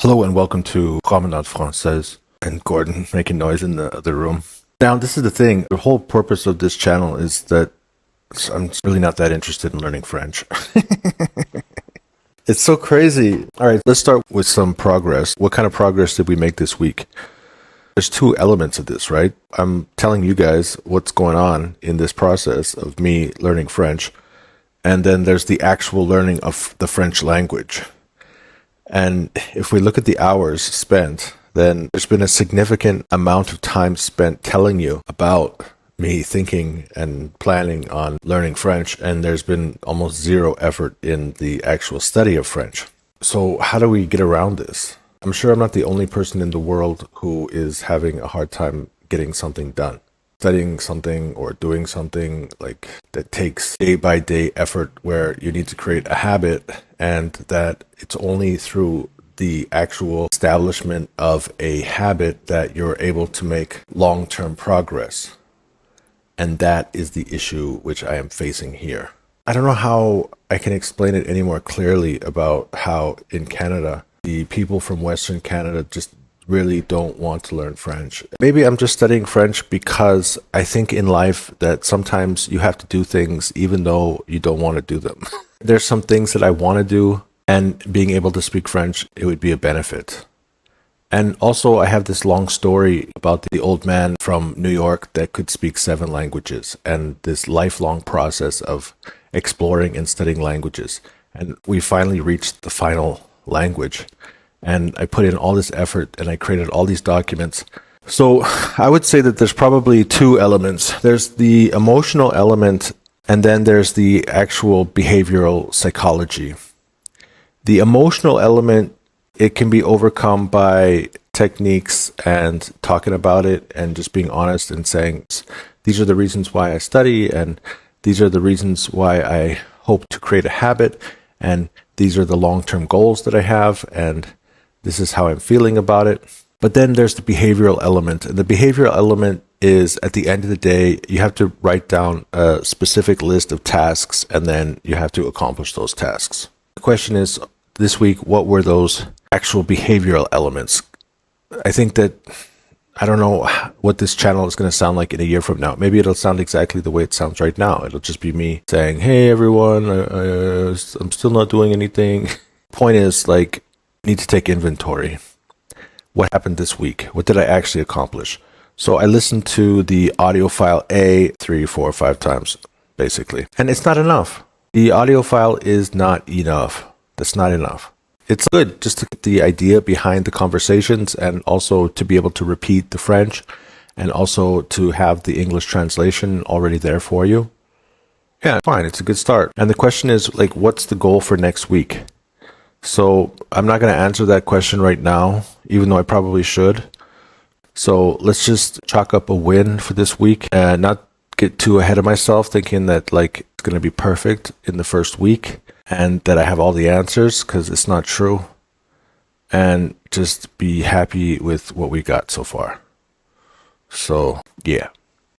Hello and welcome to Promenade Française, and Gordon making noise in the other room. Now, this is the thing. The whole purpose of this channel is that I'm really not that interested in learning French. It's so crazy. All right, let's start with some progress. What kind of progress did we make this week? There's two elements of this, right? I'm telling you guys what's going on in this process of me learning French. And then there's the actual learning of the French language. And if we look at the hours spent, then there's been a significant amount of time spent telling you about me thinking and planning on learning French, and there's been almost zero effort in the actual study of French. So how do we get around this? I'm sure I'm not the only person in the world who is having a hard time getting something done. Studying something or doing something like that takes day by day effort where you need to create a habit, and that it's only through the actual establishment of a habit that you're able to make long-term progress. And that is the issue which I am facing here. I don't know how I can explain it any more clearly about how in Canada, the people from Western Canada just really don't want to learn French. Maybe I'm just studying French because I think in life that sometimes you have to do things even though you don't want to do them. There's some things that I want to do, and being able to speak French, it would be a benefit. And also I have this long story about the old man from New York that could speak 7 languages, and this lifelong process of exploring and studying languages. And we finally reached the final language. And I put in all this effort and I created all these documents. So I would say that there's probably 2 elements. There's the emotional element, and then there's the actual behavioral psychology. The emotional element, it can be overcome by techniques and talking about it and just being honest and saying, these are the reasons why I study, and these are the reasons why I hope to create a habit, and these are the long-term goals that I have, and this is how I'm feeling about it. But then there's the behavioral element. And the behavioral element is, at the end of the day, you have to write down a specific list of tasks, and then you have to accomplish those tasks. The question is, this week, what were those actual behavioral elements? I think that, I don't know what this channel is going to sound like in a year from now. Maybe it'll sound exactly the way it sounds right now. It'll just be me saying, hey everyone, I'm still not doing anything. Point is, like, need to take inventory. What happened this week? What did I actually accomplish? So I listened to the audio file 3, 4, 5 times, basically. And it's not enough. The audio file is not enough. That's not enough. It's good just to get the idea behind the conversations, and also to be able to repeat the French, and also to have the English translation already there for you. Yeah, fine. It's a good start. And the question is, like, what's the goal for next week? So I'm not going to answer that question right now, even though I probably should. So let's just chalk up a win for this week and not get too ahead of myself thinking that, like, it's going to be perfect in the first week and that I have all the answers, because it's not true. And just be happy with what we got so far. So, yeah.